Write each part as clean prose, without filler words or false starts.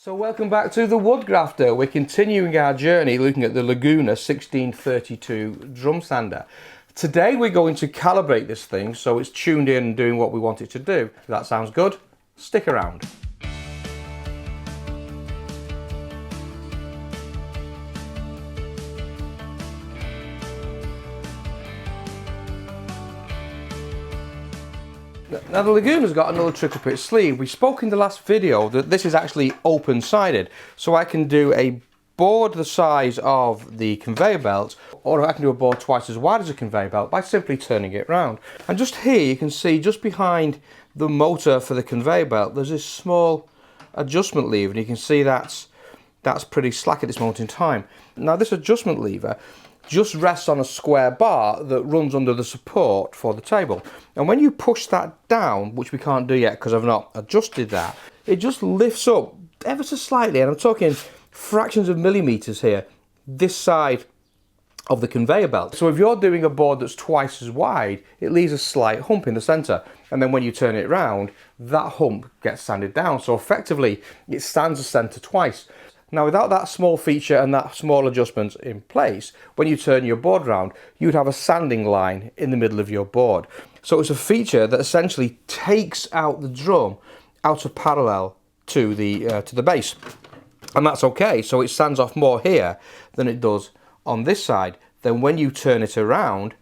So welcome back to the Woodgrafter. We're continuing our journey looking at the Laguna 1632 drum sander. Today we're going to calibrate this thing so it's tuned in and doing what we want it to do. If that sounds good, stick around. Now the Laguna's got another trick up its sleeve. We spoke in the last video that this is actually open-sided, so I can do a board the size of the conveyor belt, or I can do a board twice as wide as a conveyor belt by simply turning it round. And just here you can see, just behind the motor for the conveyor belt, there's this small adjustment lever, and you can see that's pretty slack at this moment in time. Now this adjustment lever just rests on a square bar that runs under the support for the table, and when you push that down, which we can't do yet because I've not adjusted that, it just lifts up ever so slightly, and I'm talking fractions of millimeters here, this side of the conveyor belt. So if you're doing a board that's twice as wide, it leaves a slight hump in the center, and then when you turn it round, that hump gets sanded down, so effectively it sands the center twice. Now without that small feature and that small adjustment in place, when you turn your board round, you'd have a sanding line in the middle of your board. So it's a feature that essentially takes out the drum out of parallel to the base. And that's okay, so it sands off more here than it does on this side. Then when you turn it around,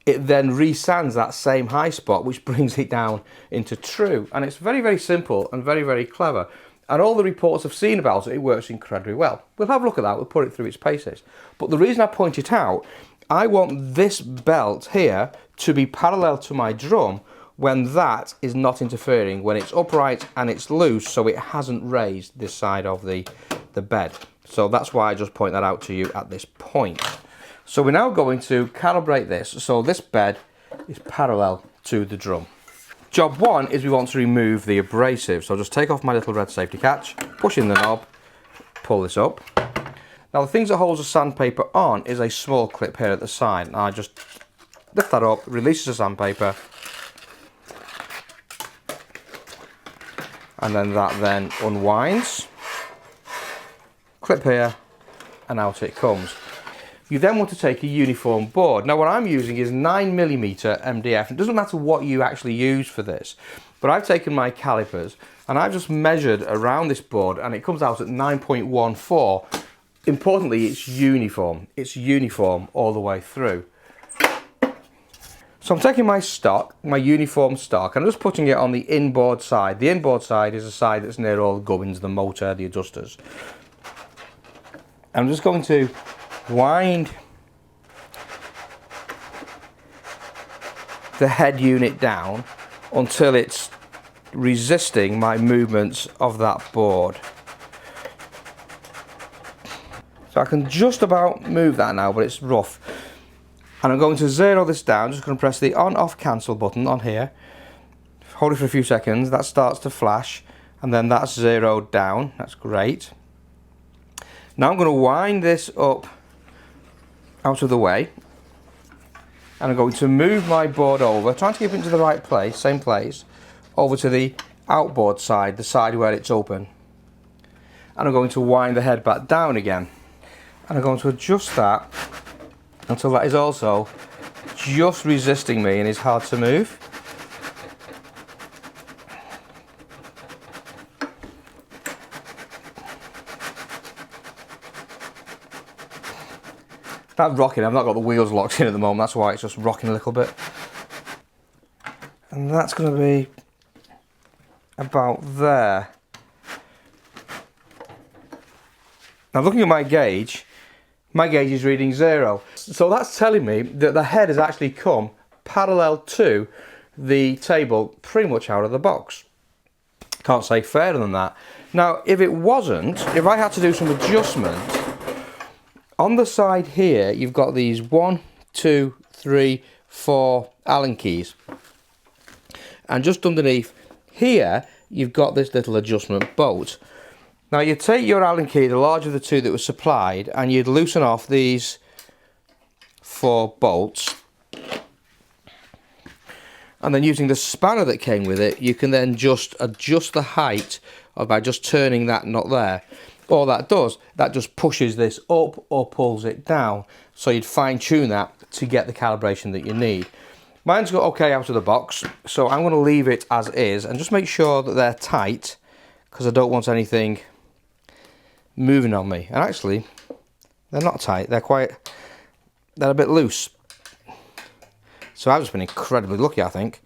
it then resands that same high spot, which brings it down into true. And it's very, very simple and very, very clever. And all the reports I've seen about it, it works incredibly well. We'll have a look at that, we'll put it through its paces. But the reason I point it out, I want this belt here to be parallel to my drum when that is not interfering, when it's upright and it's loose, so it hasn't raised this side of the bed. So that's why I just point that out to you at this point. So we're now going to calibrate this, so this bed is parallel to the drum. Job one is we want to remove the abrasive, so I'll just take off my little red safety catch, push in the knob, pull this up. Now the things that holds the sandpaper on is a small clip here at the side, and I just lift that up, releases the sandpaper, and then that then unwinds, clip here, and out it comes. You then want to take a uniform board. Now what I'm using is 9mm MDF. It doesn't matter what you actually use for this, but I've taken my calipers and I've just measured around this board and it comes out at 9.14. Importantly, it's uniform. It's uniform all the way through. So I'm taking my stock, my uniform stock, and I'm just putting it on the inboard side. The inboard side is the side that's near all the gubbins, the motor, the adjusters. I'm just going to wind the head unit down until it's resisting my movements of that board. So I can just about move that now, but it's rough. And I'm going to zero this down, just going to press the on-off cancel button on here. Hold it for a few seconds, that starts to flash, and then that's zeroed down, that's great. Now I'm going to wind this up out of the way, and I'm going to move my board over, trying to keep it into the right place, same place, over to the outboard side, the side where it's open. And I'm going to wind the head back down again, and I'm going to adjust that until that is also just resisting me and is hard to move. That rocking, I've not got the wheels locked in at the moment, that's why it's just rocking a little bit. And that's going to be about there. Now looking at my gauge is reading 0. So that's telling me that the head has actually come parallel to the table pretty much out of the box. Can't say fairer than that. Now if it wasn't, if I had to do some adjustment, on the side here, you've got these 1, 2, 3, 4 Allen keys. And just underneath here, you've got this little adjustment bolt. Now you take your Allen key, the larger of the two that was supplied, and you'd loosen off these 4 bolts. And then using the spanner that came with it, you can then just adjust the height or by just turning that nut there, all that does, that just pushes this up or pulls it down. So you'd fine tune that to get the calibration that you need. Mine's got okay out of the box, so I'm going to leave it as is and just make sure that they're tight, because I don't want anything moving on me. And actually, they're not tight, they're a bit loose. So I've just been incredibly lucky, I think.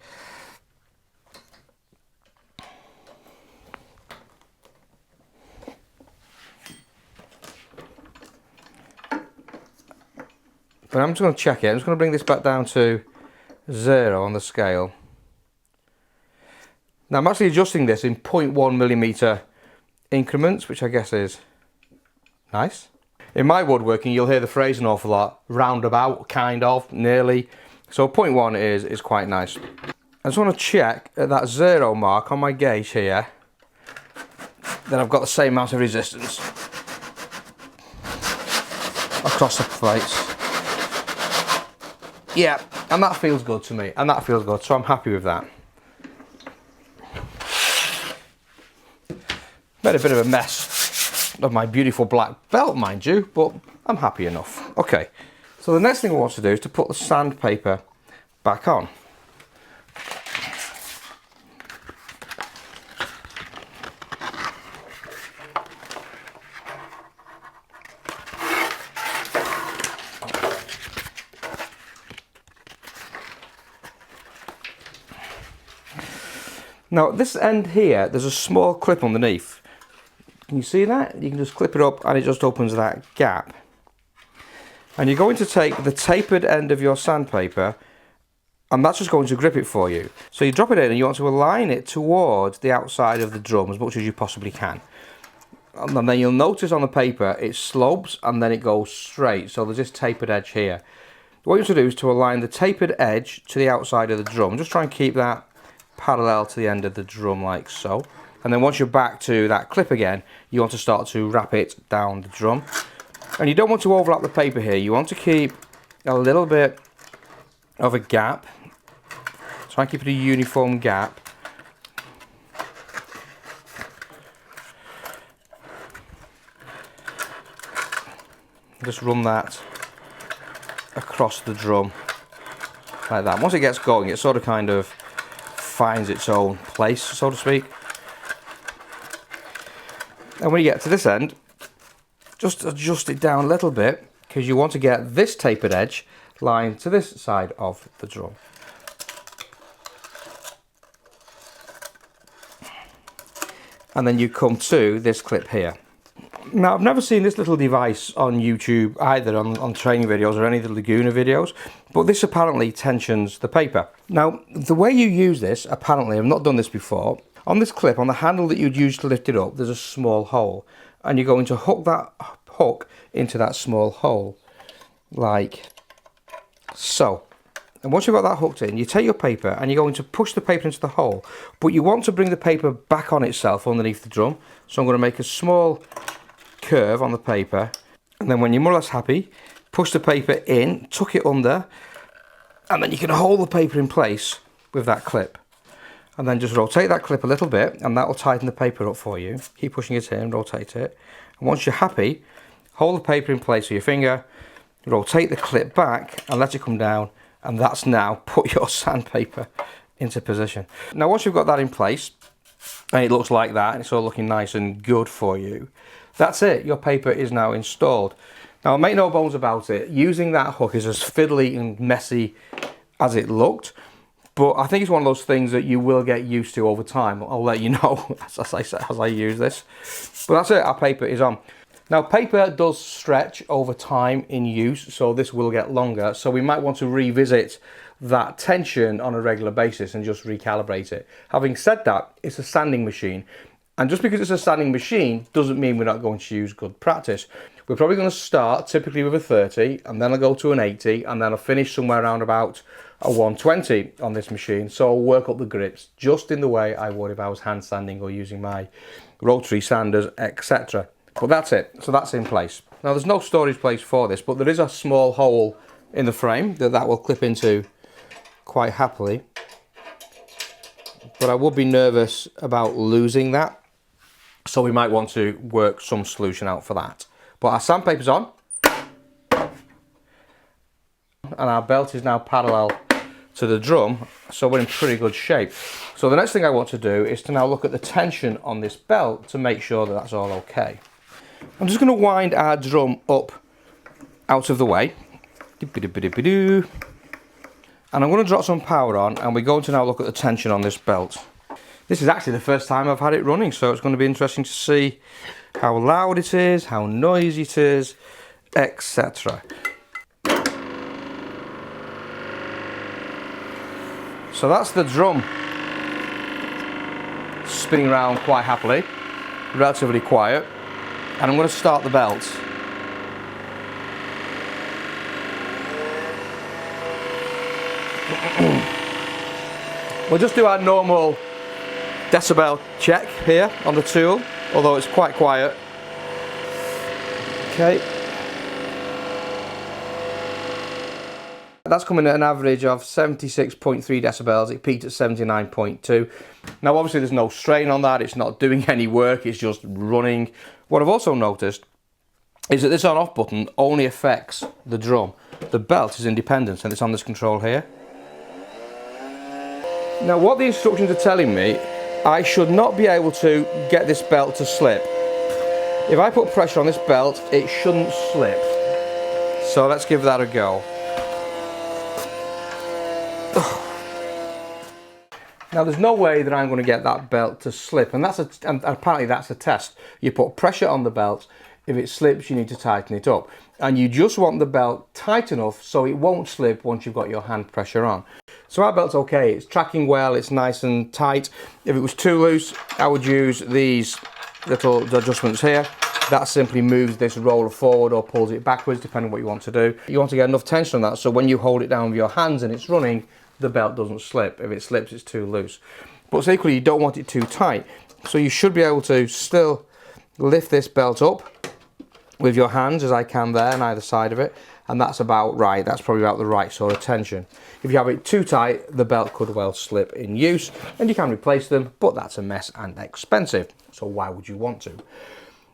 But I'm just going to check it. I'm just going to bring this back down to 0 on the scale. Now I'm actually adjusting this in 0.1mm increments, which I guess is nice. In my woodworking, you'll hear the phrase an awful lot, roundabout, kind of, nearly. So 0.1 is quite nice. I just want to check at that 0 mark on my gauge here that I've got the same amount of resistance across the plates. Yeah, and that feels good to me, and that feels good, so I'm happy with that. Made a bit of a mess of my beautiful black belt, mind you, but I'm happy enough. Okay, so the next thing I want to do is to put the sandpaper back on. Now at this end here, there's a small clip underneath. Can you see that? You can just clip it up and it just opens that gap. And you're going to take the tapered end of your sandpaper and that's just going to grip it for you. So you drop it in and you want to align it towards the outside of the drum as much as you possibly can. And then you'll notice on the paper it slopes and then it goes straight. So there's this tapered edge here. What you want to do is to align the tapered edge to the outside of the drum. Just try and keep that parallel to the end of the drum like so. And then once you're back to that clip again, you want to start to wrap it down the drum. And you don't want to overlap the paper here. You want to keep a little bit of a gap. Try and keep it a uniform gap. Just run that across the drum like that. Once it gets going, it sort of kind of finds its own place, so to speak. And when you get to this end, just adjust it down a little bit because you want to get this tapered edge lined to this side of the drum. And then you come to this clip here. Now I've never seen this little device on YouTube either, on training videos or any of the Laguna videos, but this apparently tensions the paper. Now the way you use this, apparently, I've not done this before, on this clip, on the handle that you'd use to lift it up, there's a small hole, and you're going to hook that hook into that small hole, like so. And once you've got that hooked in, you take your paper and you're going to push the paper into the hole, but you want to bring the paper back on itself underneath the drum. So I'm going to make a small curve on the paper, and then when you're more or less happy, push the paper in, tuck it under, and then you can hold the paper in place with that clip. And then just rotate that clip a little bit and that will tighten the paper up for you. Keep pushing it in, rotate it. And once you're happy, hold the paper in place with your finger, rotate the clip back and let it come down, and that's now put your sandpaper into position. Now once you've got that in place, and it looks like that, and it's all looking nice and good for you, that's it, your paper is now installed. Now make no bones about it, using that hook is as fiddly and messy as it looked. But I think it's one of those things that you will get used to over time. I'll let you know as I use this. But that's it, our paper is on. Now paper does stretch over time in use, so this will get longer. So we might want to revisit that tension on a regular basis and just recalibrate it. Having said that, it's a sanding machine. And just because it's a sanding machine doesn't mean we're not going to use good practice. We're probably going to start typically with a 30, and then I'll go to an 80, and then I'll finish somewhere around about a 120 on this machine. So I'll work up the grips just in the way I would if I was hand sanding or using my rotary sanders, etc. But that's it, so that's in place. Now there's no storage place for this, but there is a small hole in the frame that will clip into quite happily. But I would be nervous about losing that. So we might want to work some solution out for that. But our sandpaper's on. And our belt is now parallel to the drum, so we're in pretty good shape. So the next thing I want to do is to now look at the tension on this belt to make sure that that's all okay. I'm just going to wind our drum up out of the way. And I'm going to drop some power on, and we're going to now look at the tension on this belt. This is actually the first time I've had it running, so it's going to be interesting to see how loud it is, how noisy it is, etc. So that's the drum spinning around quite happily, relatively quiet, and I'm going to start the belt. We'll just do our normal decibel check here on the tool, although it's quite quiet. Okay. That's coming at an average of 76.3 decibels. It peaked at 79.2. Now obviously there's no strain on that, it's not doing any work, it's just running. What I've also noticed is that this on off button only affects the drum. The belt is independent and it's on this control here. Now what the instructions are telling me, I should not be able to get this belt to slip. If I put pressure on this belt, it shouldn't slip. So let's give that a go. Now there's no way that I'm going to get that belt to slip, and apparently that's a test. You put pressure on the belt, if it slips you need to tighten it up, and you just want the belt tight enough so it won't slip once you've got your hand pressure on. So our belt's okay, it's tracking well, it's nice and tight. If it was too loose, I would use these little adjustments here. That simply moves this roller forward or pulls it backwards, depending on what you want to do. You want to get enough tension on that so when you hold it down with your hands and it's running, the belt doesn't slip. If it slips, it's too loose. But equally, you don't want it too tight. So you should be able to still lift this belt up with your hands, as I can there on either side of it. And that's about right. That's probably about the right sort of tension. If you have it too tight, the belt could well slip in use. And you can replace them, but that's a mess and expensive. So why would you want to?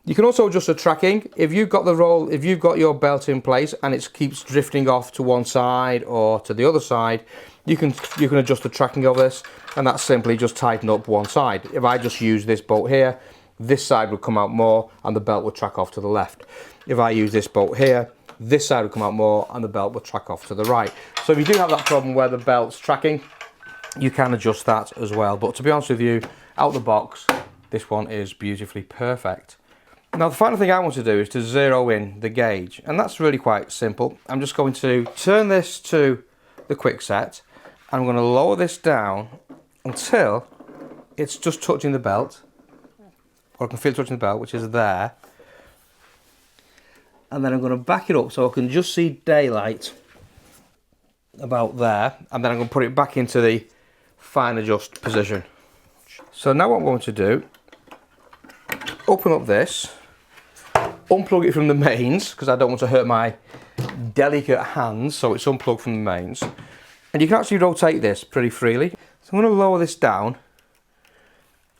You can also adjust the tracking. If you've got your belt in place and it keeps drifting off to one side or to the other side, you can adjust the tracking of this, and that's simply just tighten up one side. If I just use this bolt here, this side would come out more and the belt would track off to the left. If I use this bolt here, this side would come out more and the belt would track off to the right. So if you do have that problem where the belt's tracking, you can adjust that as well. But to be honest with you, out the box, this one is beautifully perfect. Now the final thing I want to do is to zero in the gauge, and that's really quite simple. I'm just going to turn this to the quick set, and I'm going to lower this down until it's just touching the belt, or I can feel it touching the belt, which is there. And then I'm going to back it up so I can just see daylight about there, and then I'm going to put it back into the fine adjust position. So now what I'm going to do, open up this, unplug it from the mains, because I don't want to hurt my delicate hands, so it's unplugged from the mains. And you can actually rotate this pretty freely. So I'm going to lower this down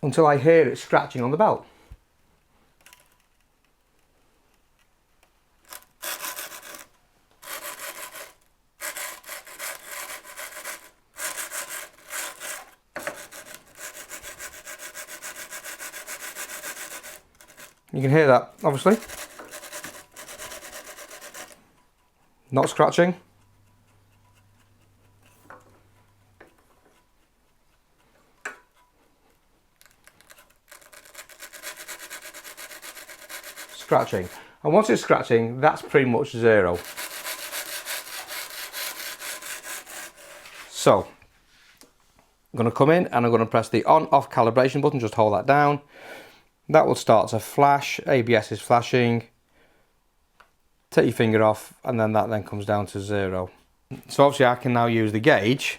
until I hear it scratching on the belt. You can hear that, obviously. Not scratching. Scratching. And once it's scratching, that's pretty much zero. So, I'm going to come in and I'm going to press the on-off calibration button, just hold that down. That will start to flash, ABS is flashing. Take your finger off and then that then comes down to zero. So obviously I can now use the gauge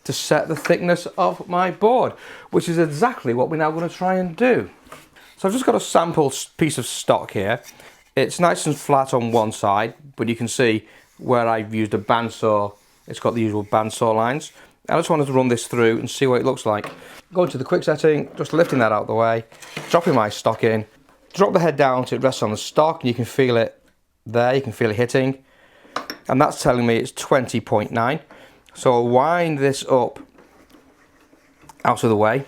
to set the thickness of my board, which is exactly what we're now going to try and do. So I've just got a sample piece of stock here. It's nice and flat on one side, but you can see where I've used a bandsaw, it's got the usual bandsaw lines. I just wanted to run this through and see what it looks like. Going to the quick setting, just lifting that out of the way, dropping my stock in, drop the head down so it rests on the stock, and you can feel it there, you can feel it hitting, and that's telling me it's 20.9. So I'll wind this up out of the way,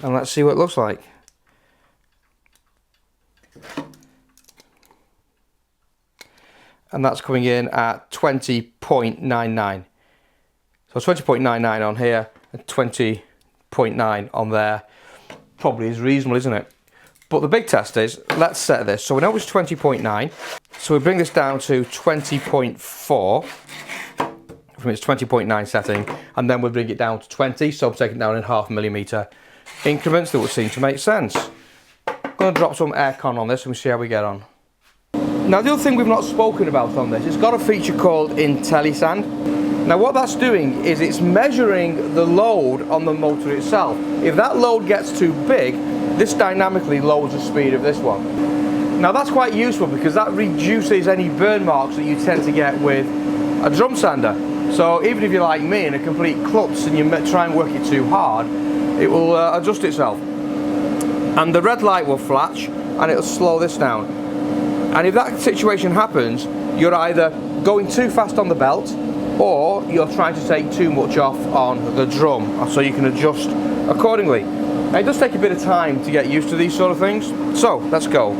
and let's see what it looks like. And that's coming in at 20.99. So 20.99 on here and 20.9 on there. Probably is reasonable, isn't it? But the big test is, let's set this. So we know it's 20.9. So we bring this down to 20.4 from its 20.9 setting, and then we'll bring it down to 20. So I'm taking it down in 0.5 millimeter increments. That would seem to make sense. I'm going to drop some aircon on this and we'll see how we get on. Now the other thing we've not spoken about on this, it's got a feature called IntelliSand. Now what that's doing is it's measuring the load on the motor itself. If that load gets too big, this dynamically lowers the speed of this one. Now that's quite useful because that reduces any burn marks that you tend to get with a drum sander. So even if you're like me and a complete klutz and you try and work it too hard, it will adjust itself. And the red light will flash and it'll slow this down. And if that situation happens, you're either going too fast on the belt or you're trying to take too much off on the drum, so you can adjust accordingly. Now it does take a bit of time to get used to these sort of things, so let's go.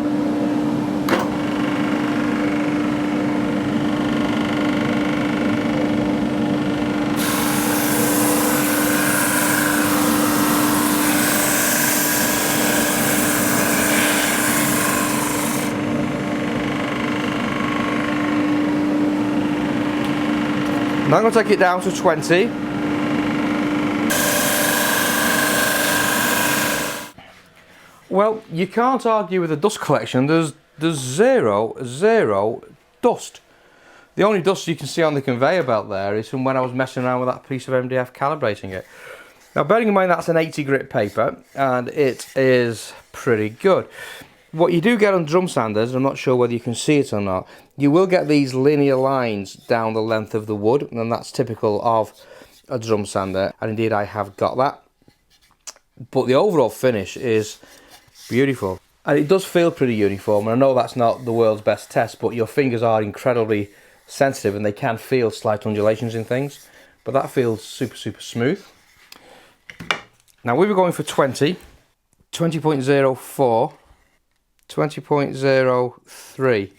Now I'm going to take it down to 20. Well, you can't argue with the dust collection. There's zero dust. The only dust you can see on the conveyor belt there is from when I was messing around with that piece of MDF calibrating it. Now bearing in mind that's an 80 grit paper and it is pretty good. What you do get on drum sanders, I'm not sure whether you can see it or not, you will get these linear lines down the length of the wood, and that's typical of a drum sander, and indeed I have got that. But the overall finish is beautiful. And it does feel pretty uniform, and I know that's not the world's best test, but your fingers are incredibly sensitive and they can feel slight undulations in things, but that feels super smooth. Now we were going for 20, 20.04, 20.03,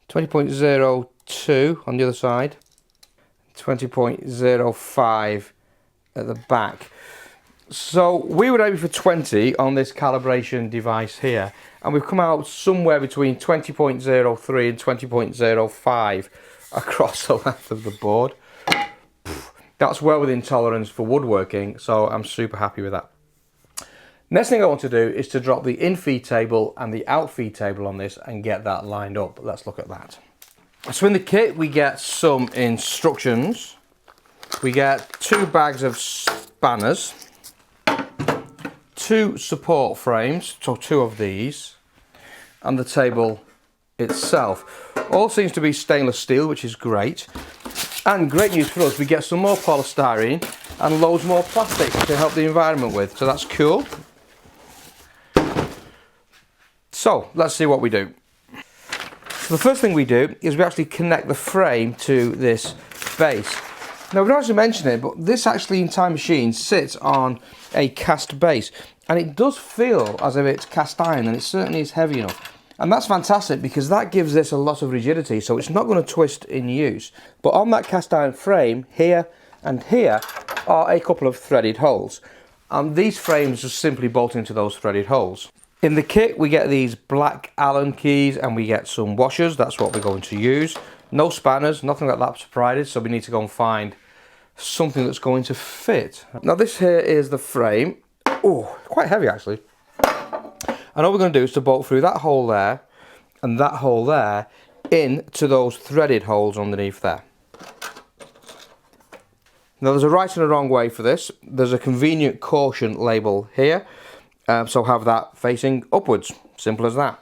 20.02 on the other side, 20.05 at the back. So we were aiming for 20 on this calibration device here, and we've come out somewhere between 20.03 and 20.05 across the length of the board. That's well within tolerance for woodworking, so I'm super happy with that. Next thing I want to do is to drop the in feed table and the out feed table on this and get that lined up. Let's look at that. So in the kit we get some instructions. We get 2 bags of spanners, 2 support frames, so 2 of these, and the table itself. All seems to be stainless steel, which is great. And great news for us, we get some more polystyrene and loads more plastic to help the environment with, so that's cool. So let's see what we do. So the first thing we do is we actually connect the frame to this base. Now we don't actually mention it, but this actually in Time Machine sits on a cast base, and it does feel as if it's cast iron, and it certainly is heavy enough. And that's fantastic because that gives this a lot of rigidity, so it's not going to twist in use. But on that cast iron frame, here and here, are a couple of threaded holes. And these frames just simply bolt into those threaded holes. In the kit, we get these black Allen keys and we get some washers. That's what we're going to use. No spanners, nothing like that provided, so we need to go and find something that's going to fit. Now this here is the frame. Oh, quite heavy actually. And all we're going to do is to bolt through that hole there and that hole there into those threaded holes underneath there. Now there's a right and a wrong way for this. There's a convenient caution label here, so have that facing upwards. Simple as that.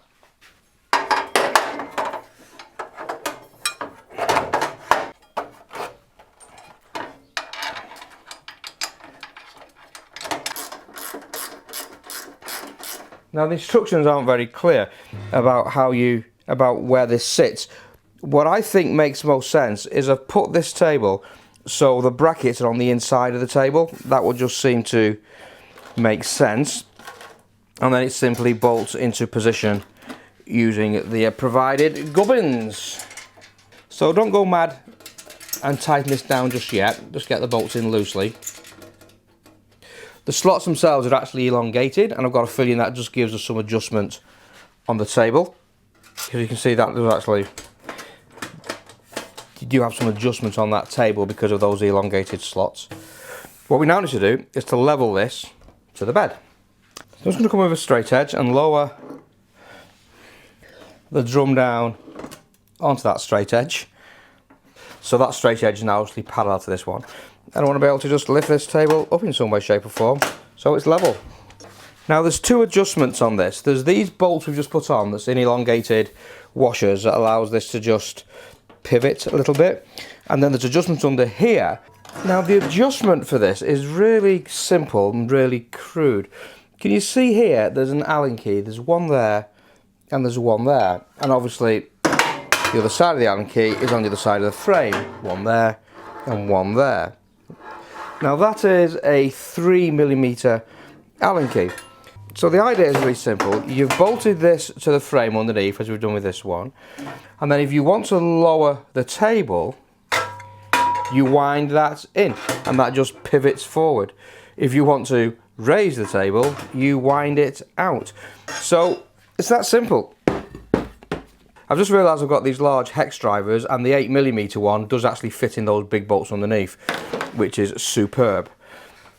Now the instructions aren't very clear about where this sits. What I think makes most sense is I've put this table so the brackets are on the inside of the table. That would just seem to make sense. And then it simply bolts into position using the provided gubbins. So don't go mad and tighten this down just yet. Just get the bolts in loosely. The slots themselves are actually elongated, and I've got a feeling that just gives us some adjustment on the table. As you can see, that there's actually, you do have some adjustment on that table because of those elongated slots. What we now need to do is to level this to the bed. So I'm just going to come with a straight edge and lower the drum down onto that straight edge. So that straight edge is now actually parallel to this one. And I want to be able to just lift this table up in some way, shape or form so it's level. Now there's two adjustments on this. There's these bolts we've just put on that's in elongated washers that allows this to just pivot a little bit. And then there's adjustments under here. Now the adjustment for this is really simple and really crude. Can you see here there's an Allen key, there's one there and there's one there. And obviously the other side of the Allen key is on the other side of the frame. One there and one there. Now that is a 3mm Allen key. So the idea is really simple. You've bolted this to the frame underneath as we've done with this one. And then if you want to lower the table, you wind that in and that just pivots forward. If you want to raise the table, you wind it out. So it's that simple. I've just realised I've got these large hex drivers and the 8mm one does actually fit in those big bolts underneath, which is superb.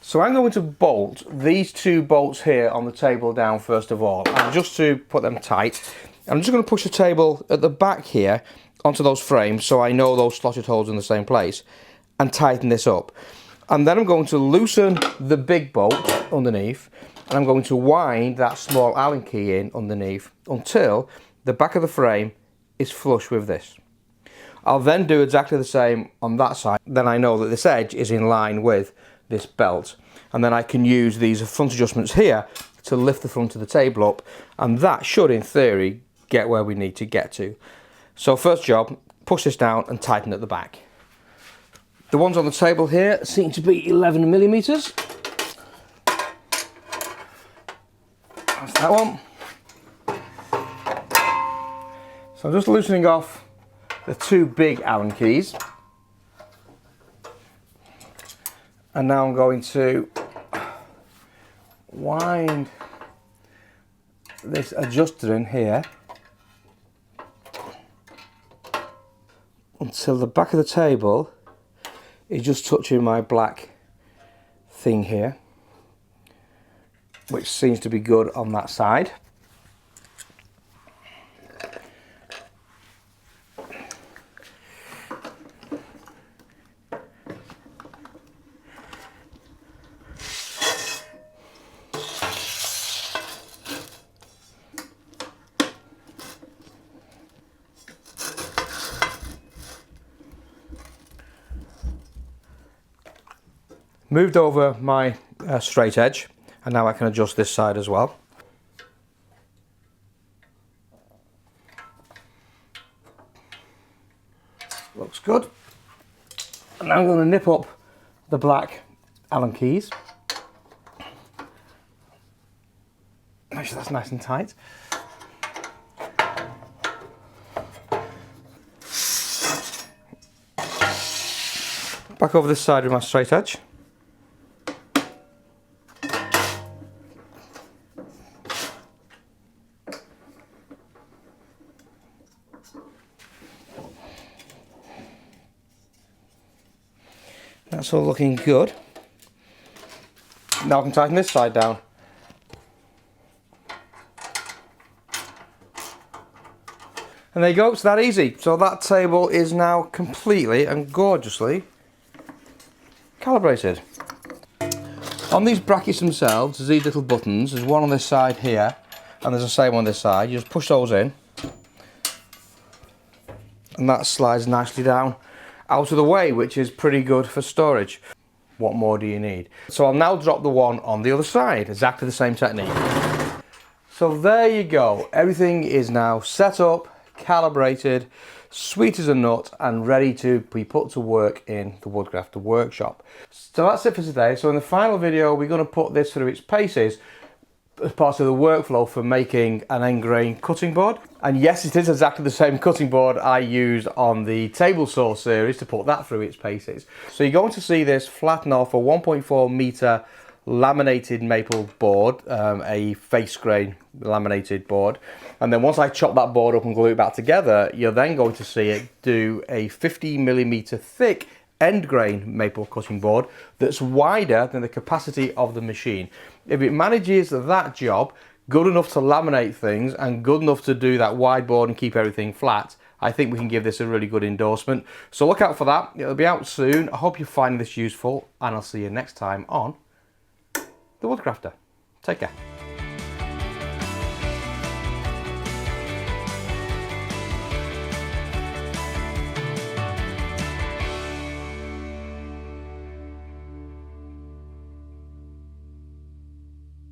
So I'm going to bolt these two bolts here on the table down first of all, and just to put them tight, I'm just going to push the table at the back here onto those frames so I know those slotted holes in the same place, and tighten this up. And then I'm going to loosen the big bolt underneath, and I'm going to wind that small Allen key in underneath until the back of the frame is flush with this. I'll then do exactly the same on that side. Then I know that this edge is in line with this belt. And then I can use these front adjustments here to lift the front of the table up. And that should, in theory, get where we need to get to. So first job, push this down and tighten at the back. The ones on the table here seem to be 11mm. That's that one. So I'm just loosening off the two big Allen keys. And now I'm going to wind this adjuster in here until the back of the table is just touching my black thing here, which seems to be good on that side. Moved over my straight edge, and now I can adjust this side as well. Looks good. And now I'm going to nip up the black Allen keys. Make sure that's nice and tight. Back over this side with my straight edge. That's all looking good. Now I can tighten this side down. And there you go, it's that easy. So that table is now completely and gorgeously calibrated. On these brackets themselves, there's these little buttons. There's one on this side here, and there's the same on this side. You just push those in, and that slides nicely down out of the way, which is pretty good for storage. What more do you need? So I'll now drop the one on the other side, exactly the same technique. So there you go. Everything is now set up, calibrated, sweet as a nut, and ready to be put to work in the Woodgrafter workshop. So that's it for today. So in the final video, we're going to put this through its paces as part of the workflow for making an end grain cutting board. And yes, it is exactly the same cutting board I used on the table saw series to put that through its paces. So you're going to see this flatten off a 1.4 meter laminated maple board, a face grain laminated board, and then once I chop that board up and glue it back together, you're then going to see it do a 50mm thick end grain maple cutting board that's wider than the capacity of the machine. If it manages that job good enough to laminate things and good enough to do that wide board and keep everything flat, I think we can give this a really good endorsement. So look out for that. It'll be out soon. I hope you find this useful, and I'll see you next time on the Woodgrafter. Take care.